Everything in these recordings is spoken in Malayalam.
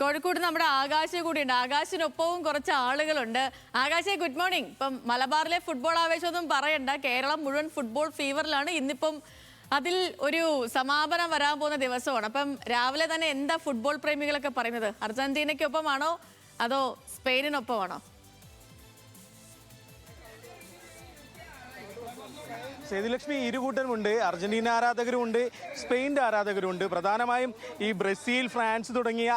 കോഴിക്കോട് നമ്മുടെ ആകാശ് കൂടിയുണ്ട്. ആകാശിനൊപ്പവും കുറച്ച് ആളുകളുണ്ട്. ആകാശേ, ഗുഡ് മോർണിംഗ്. ഇപ്പം മലബാറിലെ ഫുട്ബോൾ ആവേശമൊന്നും പറയണ്ട, കേരളം മുഴുവൻ ഫുട്ബോൾ ഫീവറിലാണ്. ഇന്നിപ്പം അതിൽ ഒരു സമാപനം വരാൻ പോകുന്ന ദിവസമാണ്. അപ്പം രാവിലെ തന്നെ എന്താ ഫുട്ബോൾ പ്രേമികളൊക്കെ പറയുന്നത്? അർജന്റീനയ്ക്കൊപ്പമാണോ അതോ സ്പെയിനിനൊപ്പമാണോ? സേതുലക്ഷ്മി, ഇരുകൂട്ടരുമുണ്ട്. അർജന്റീന ആരാധകരുമുണ്ട്, സ്പെയിൻ്റെ ആരാധകരുമുണ്ട്. പ്രധാനമായും ഈ ബ്രസീൽ, ഫ്രാൻസ് തുടങ്ങിയ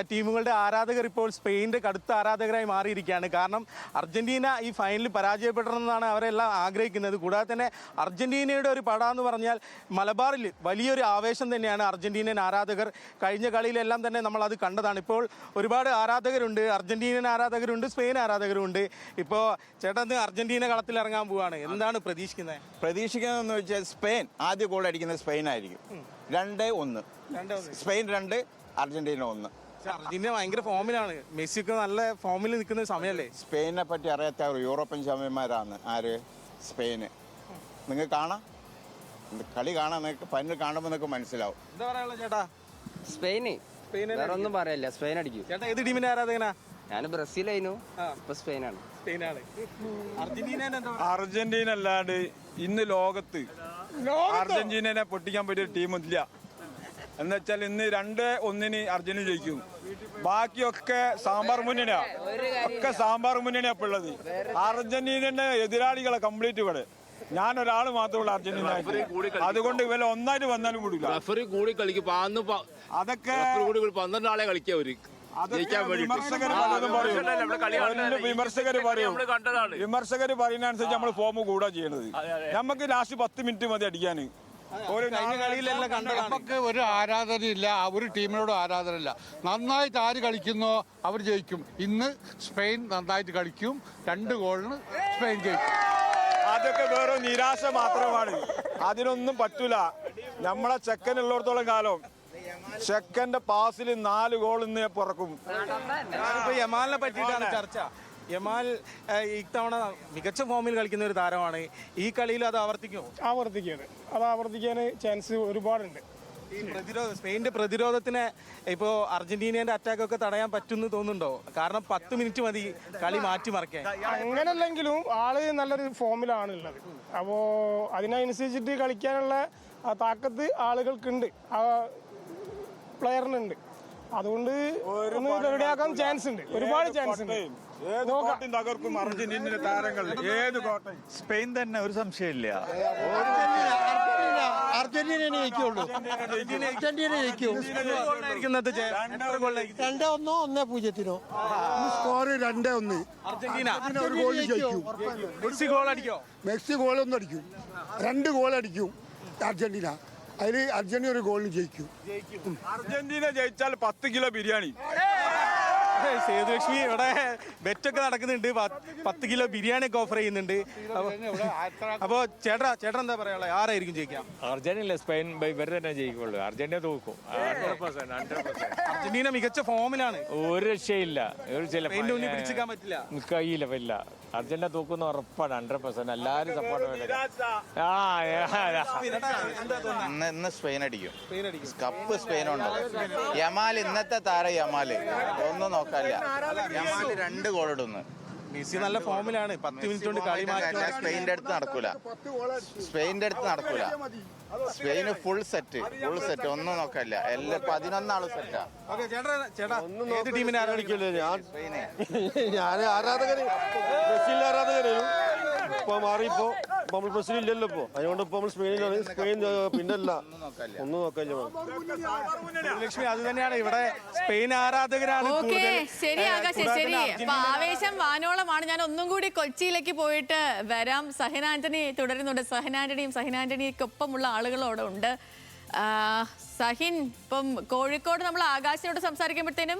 ടീമുകളുടെ ആരാധകർ ഇപ്പോൾ സ്പെയിൻ്റെ കടുത്ത ആരാധകരായി മാറിയിരിക്കുകയാണ്. കാരണം അർജന്റീന ഈ ഫൈനലിൽ പരാജയപ്പെടണമെന്നാണ് അവരെല്ലാം ആഗ്രഹിക്കുന്നത്. കൂടാതെ തന്നെ അർജന്റീനയുടെ ഒരു പട എന്ന് പറഞ്ഞാൽ മലബാറിൽ വലിയൊരു ആവേശം തന്നെയാണ് അർജന്റീനൻ ആരാധകർ. കഴിഞ്ഞ കളിയിലെല്ലാം തന്നെ നമ്മളത് കണ്ടതാണ്. ഇപ്പോൾ ഒരുപാട് ആരാധകരുണ്ട്, അർജന്റീനൻ ആരാധകരുണ്ട്, സ്പെയിൻ ആരാധകരുണ്ട്. ഇപ്പോൾ ചേട്ടൻ അർജന്റീന കളത്തിലിറങ്ങാൻ പോവുകയാണ്, എന്താണ് പ്രതീക്ഷിക്കുന്നത്? പ്രതീക്ഷിക്കുന്നതെന്ന് വെച്ചാൽ സ്പെയിൻ ആദ്യ ഗോൾ അടിക്കുന്നത് സ്പെയിൻ ആയിരിക്കും. 2-1 സ്പെയിൻ 2 അർജന്റീന 1. അർജന്റീന ഭയങ്കര ഫോമിലാണ്, മെസ്സിക്ക് നല്ല ഫോമിൽ നിൽക്കുന്ന സമയമല്ലേ. സ്പെയിനെ പറ്റി അറിയാത്ത യൂറോപ്യൻ ചാമ്പ്യന്മാരാണ് ആര്? സ്പെയിന്. നിങ്ങൾക്ക് കാണാം, കളി കാണാൻ നിങ്ങൾക്ക് ഫൈനൽ കാണുമ്പോൾ നിങ്ങൾക്ക് മനസ്സിലാവും. എന്താ പറയാനുള്ളത് ചേട്ടാ? സ്പെയിന് വേറെ ഒന്നും പറയല്ല, സ്പെയിൻ അടിക്കും. ചേട്ടാ ഏത് ടീമിന്റെ ആരാധകനാ? ഞാൻ ബ്രസീലായിരുന്നു, ഇപ്പൊ സ്പെയിനാണ്. അർജന്റീന അല്ലാണ്ട് ഇന്ന് ലോകത്ത് അർജന്റീനനെ പൊട്ടിക്കാൻ പറ്റിയ ടീമില്ല. എന്നുവെച്ചാൽ ഇന്ന് 2-1 അർജന്റീന ജയിക്കും. ബാക്കിയൊക്കെ സാമ്പാർ മുന്നണിയാ, ഒക്കെ സാമ്പാർ മുന്നണിയാ ഇപ്പൊ ഉള്ളത്. അർജന്റീനന്റെ എതിരാളികളെ കംപ്ലീറ്റ് ഇവിടെ ഞാനൊരാൾ മാത്രമുള്ള അർജന്റീന. അതുകൊണ്ട് ഇവരെ ഒന്നായിട്ട് വന്നാലും കൂടില്ല. കൂടി കളിക്കും. അതൊക്കെ 12 ആളെ കളിക്കുക അവര്. വിമർശകര് പറയുന്നതനുസരിച്ച് നമ്മൾ ഫോം കൂടാ ചെയ്യണത്. നമുക്ക് ലാസ്റ്റ് 10 മിനിറ്റ് മതി അടിക്കാന്. നമുക്ക് ഒരു ആരാധനയില്ല, ഒരു ടീമിനോടും ആരാധനയില്ല. നന്നായിട്ട് ആര് കളിക്കുന്നോ അവർ ജയിക്കും. ഇന്ന് സ്പെയിൻ നന്നായിട്ട് കളിക്കും, 2 ഗോളിന് സ്പെയിൻ ജയിക്കും. അതൊക്കെ വേറെ നിരാശ മാത്രമാണ്, അതിനൊന്നും പറ്റൂല. നമ്മളെ ചെക്കനുള്ളിടത്തോളം കാലം ചെക്കന്റെ പാസിൽ 4 ഗോൾ ഇന്ന് പുറക്കും. ഞാനിപ്പോ യമാലിനെ പറ്റിയിട്ടാണ് ചർച്ച. യമാൽ ഇത്തവണ മികച്ച ഫോമിൽ കളിക്കുന്ന ഒരു താരമാണ്. ഈ കളിയിൽ അത് ആവർത്തിക്കാൻ ചാൻസ് ഒരുപാടുണ്ട്. സ്പെയിന്റെ പ്രതിരോധത്തിന് ഇപ്പോൾ അർജന്റീനയുടെ അറ്റാക്കൊക്കെ തടയാൻ പറ്റുമെന്ന് തോന്നുന്നുണ്ടോ? കാരണം 10 മിനിറ്റ് മതി കളി മാറ്റിമറിക്കാൻ. അങ്ങനല്ലെങ്കിലും ആള് നല്ലൊരു ഫോമിലാണ് ഉള്ളത്. അപ്പോൾ അതിനനുസരിച്ചിട്ട് കളിക്കാനുള്ള താക്കത്ത് ആളുകൾക്കുണ്ട്, പ്ലെയറിനുണ്ട്. അതുകൊണ്ട് ഒന്ന് റെഡിയാക്കാൻ ചാൻസ് ഉണ്ട്, ഒരുപാട് ചാൻസ് ഉണ്ട്. തകർക്കും അർജന്റീനയുടെ താരങ്ങൾ. ഏത് കോട്ടയം സ്പെയിൻ തന്നെ, ഒരു സംശയമില്ല. അർജന്റീന ജയിക്കുള്ളൂ. അർജന്റീന ജയിക്കും. 2-1 1-0 സ്കോർ 2-1. അർജന്റീന ഒരു ഗോൾ ജയിക്കും. മെസ്സി ഗോൾ അടിക്കോ? മെസ്സി ഗോളൊന്നും അടിക്കും, 2 ഗോൾ അടിക്കും അർജന്റീന. അതിൽ അർജന്റീന ഒരു ഗോളിന് ജയിക്കും. അർജന്റീന ജയിച്ചാൽ 10 കിലോ ബിരിയാണി. സേതുലക്ഷ്മി, ഇവിടെ ബെറ്റൊക്കെ നടക്കുന്നുണ്ട്, 10 കിലോ ബിരിയാണി ഒക്കെ ഓഫർ ചെയ്യുന്നുണ്ട്. അപ്പോ ചേട്ടാ എന്താ പറയാ, ആരായിരിക്കും ജയിക്കാം? അർജന്റീന സ്പെയിൻ ഇവർ തന്നെ ജയിക്കുള്ളൂ. അർജന്റീന തോക്കും 100%. അർജന്റീന മികച്ച ഫോമിലാണ്, ഒരു രക്ഷയില്ല, പിടിച്ചിക്കാൻ പറ്റില്ല, കഴിയില്ല. അർജന്റീന തോക്കുന്ന ഉറപ്പാണ്, 100%. എല്ലാരും സപ്പോർട്ട്. ഇന്ന് സ്പെയിൻ അടിക്കും. കപ്പ് സ്പെയിനുണ്ട്. യമാൽ ഇന്നത്തെ താരം യമാല് ഒന്നും നോക്കാനില്ല. യമാല് 2 ഗോൾ ഇടുന്നു. മെസ്സി നല്ല ഫോമിലാണ്. 10 മിനിറ്റ് കൊണ്ട് കളി മാറ്റി. സ്പെയിന്റെ അടുത്ത് നടക്കൂല. സ്പെയിന് ഫുൾ സെറ്റ് ഒന്നും നോക്കാനില്ല. എല്ലാം 11 ആള് സെറ്റാ. ഏത് ടീമിനെ ആരാധിക്കുള്ളൂ? ഞാൻ ആരാധകര് ബ്രസീൽ ആരാധകരും. ഇപ്പൊ മാറിപ്പോ നമ്മൾ ബ്രസീൽ ഇല്ലല്ലോ ഇപ്പൊ, അതുകൊണ്ട് ഇപ്പൊ നമ്മൾ സ്പെയിനിലാണ്. സ്പെയിൻ പിന്നല്ല, ഒന്നും നോക്കാനില്ല. ലക്ഷ്മി, അത് തന്നെയാണ് ഇവിടെ സ്പെയിൻ ആരാധകരാണ്. ശരി ആകാശ്, ശരി. അപ്പൊ ആവേശം വാനോളമാണ്. ഞാൻ ഒന്നും കൂടി കൊച്ചിയിലേക്ക് പോയിട്ട് വരാം. സഹൻ ആന്റണി തുടരുന്നുണ്ട്. സഹൻ ആന്റണിക്കൊപ്പമുള്ള ആളുകളും അവിടെ ഉണ്ട്. സഹിൻ, ഇപ്പം കോഴിക്കോട് നമ്മൾ ആകാശിനോട് സംസാരിക്കുമ്പോഴത്തേനും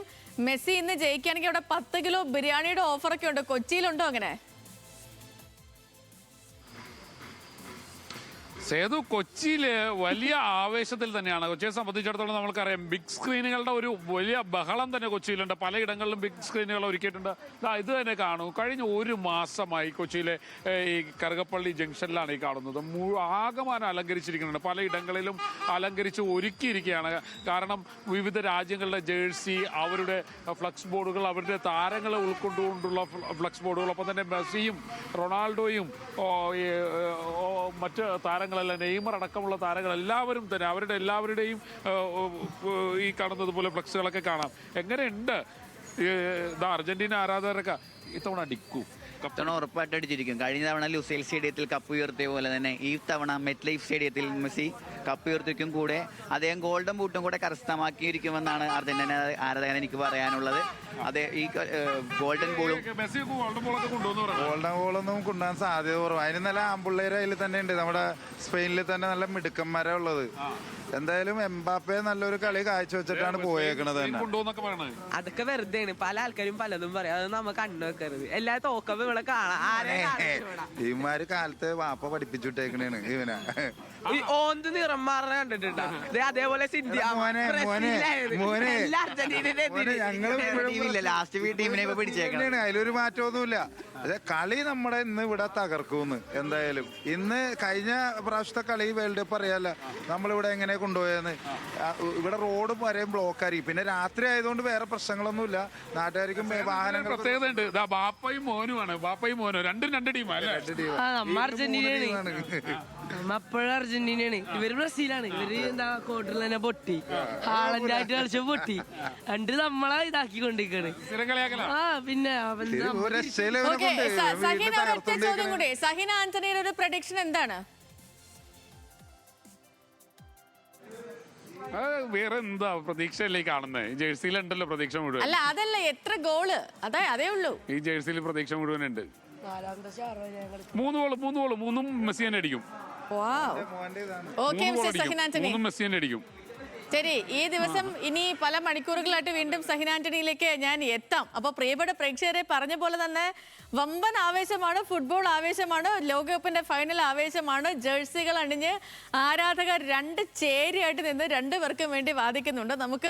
മെസ്സി ഇന്ന് ജയിക്കുകയാണെങ്കിൽ അവിടെ 10 കിലോ ബിരിയാണിയുടെ ഓഫറൊക്കെ ഉണ്ട്. കൊച്ചിയിലുണ്ടോ അങ്ങനെ? സേതു കൊച്ചിയില് വലിയ ആവേശത്തിൽ തന്നെയാണ്. കൊച്ചിയെ സംബന്ധിച്ചിടത്തോളം നമുക്കറിയാം ബിഗ് സ്ക്രീനുകളുടെ ഒരു വലിയ ബഹളം തന്നെ കൊച്ചിയിലുണ്ട്. പലയിടങ്ങളിലും ബിഗ് സ്ക്രീനുകൾ ഒരുക്കിയിട്ടുണ്ട്. ഇത് തന്നെ കാണൂ. കഴിഞ്ഞ ഒരു മാസമായി കൊച്ചിയിലെ ഈ കറുകപ്പള്ളി ജംഗ്ഷനിലാണ് ഈ കാണുന്നത്. ആകമാനം അലങ്കരിച്ചിരിക്കുന്നുണ്ട്. പലയിടങ്ങളിലും അലങ്കരിച്ച് ഒരുക്കിയിരിക്കുകയാണ്. കാരണം വിവിധ രാജ്യങ്ങളുടെ ജേഴ്സി, അവരുടെ ഫ്ലക്സ് ബോർഡുകൾ, അവരുടെ താരങ്ങളെ ഉൾക്കൊണ്ടുകൊണ്ടുള്ള ഫ്ലക്സ് ബോർഡുകൾ, ഒപ്പം തന്നെ മെസ്സിയും റൊണാൾഡോയും മറ്റ് താരങ്ങളെല്ലാം, നെയ്മർ അടക്കമുള്ള താരങ്ങൾ എല്ലാവരും തന്നെ അവരുടെ എല്ലാവരുടെയും ഈ കാണുന്നത് പോലെ ഫ്ലക്സുകളൊക്കെ കാണാം. എങ്ങനെയുണ്ട് അർജന്റീന ആരാധകരൊക്കെ ഇത്തവണ അടിക്കൂ? ഇത്തവണ ഉറപ്പായിട്ട് അടിച്ചിരിക്കും. കഴിഞ്ഞ തവണ ലുസൈൽ സ്റ്റേഡിയത്തിൽ കപ്പ് ഉയർത്തിയ പോലെ തന്നെ ഈ തവണ മെറ്റ് ലൈഫ് സ്റ്റേഡിയത്തിൽ മെസ്സി കപ്പ് ഉയർത്തിക്കും. കൂടെ അദ്ദേഹം ഗോൾഡൻ ബൂട്ടും കൂടെ കരസ്ഥമാക്കിയിരിക്കുമെന്നാണ് അർജന്റീന ആരാധകൻ എനിക്ക് പറയാനുള്ളത്. അതെ, ഈ ഗോൾഡൻ ബോളും ഗോൾഡൻ ബോളൊന്നും കൊണ്ടുപോകാൻ സാധ്യത കുറവ്. അതിന് നല്ല ആമ്പിള്ളേര് അതിൽ തന്നെ ഉണ്ട്. നമ്മുടെ സ്പെയിനിൽ തന്നെ നല്ല മിടുക്കന്മാരാ ഉള്ളത്. എന്തായാലും എംബാപ്പെ നല്ലൊരു കളി കാഴ്ചവെച്ചിട്ടാണ് പോയേക്കണത് തന്നെ. അതൊക്കെ വെറുതെയാണ്. പല ആൾക്കാരും പലതും പറയാം. അത് നമുക്ക് കണ്ണു വെക്കരുത്. എല്ലാ തോക്കവും ഇവിടെ കാണാം. ഇവന്മാര് കാലത്ത് വാപ്പ പഠിപ്പിച്ചുവിട്ടേക്കണേണ് ഇവനാ. ഓന്ത് നിറം മാറണ കണ്ടിട്ടുണ്ടോ? അതേപോലെ അതിലൊരു മാറ്റമൊന്നുമില്ല. അതെ, കളി നമ്മുടെ ഇന്ന് ഇവിടെ തകർക്കൂന്ന്. എന്തായാലും ഇന്ന് കഴിഞ്ഞ പ്രാവശ്യത്തെ കളി വേൾഡ് കപ്പ് അറിയാലോ നമ്മളിവിടെ എങ്ങനെ കൊണ്ടുപോയെന്ന്. ഇവിടെ റോഡ് വരെയും ബ്ലോക്ക് ആയിരിക്കും. പിന്നെ രാത്രി ആയതുകൊണ്ട് വേറെ പ്രശ്നങ്ങളൊന്നുമില്ല. നാട്ടുകാർക്കും വാഹനങ്ങൾ പ്രത്യേകത ഉണ്ട്. ബാപ്പയും മോനുമാണ്. ബാപ്പയും മോനും രണ്ടും രണ്ട് ടീമാണ്. അപ്പോഴും അർജന്റീനയാണ്. ഇവര് ബ്രസീലാണ്. ഇവര് എന്താ ക്വാർട്ടറിൽ തന്നെ പൊട്ടി, ഹാളൻഡായിട്ട് കളിച്ച പൊട്ടി. രണ്ട് നമ്മളെ ഇതാക്കിക്കൊണ്ടിരിക്കാണ്. പിന്നെ സഹിന ആന്റണിയുടെ ഒരു പ്രഡിക്ഷൻ എന്താണ്? വേറെ എന്താ പ്രതീക്ഷയല്ലേ കാണുന്നത്? ജേഴ്സിയിലുണ്ടല്ലോ പ്രതീക്ഷ മുഴുവൻ. അല്ല, അതല്ല, എത്ര ഗോള് അതേ ഉള്ളൂ. ഈ ജേഴ്സിയിൽ പ്രതീക്ഷ മുഴുവൻ ഉണ്ട്. 3 ഗോള് മൂന്നും മെസ്സി തന്നെ അടിക്കും. മൂന്നും മെസ്സി തന്നെ അടിക്കും. ശരി, ഈ ദിവസം ഇനി പല മണിക്കൂറുകളായിട്ട് വീണ്ടും സഹിന ആന്റണിയിലേക്ക് ഞാൻ എത്താം. അപ്പോൾ പ്രിയപ്പെട്ട പ്രേക്ഷകരെ പറഞ്ഞ പോലെ തന്നെ വമ്പൻ ആവേശമാണ്, ഫുട്ബോൾ ആവേശമാണ്, ലോകകപ്പിന്റെ ഫൈനൽ ആവേശമാണ്. ജേഴ്സികൾ അണിഞ്ഞ് ആരാധകർ രണ്ട് ചേരിയായിട്ട് നിന്ന് രണ്ടുപേർക്കും വേണ്ടി വാദിക്കുന്നുണ്ട്. നമുക്ക്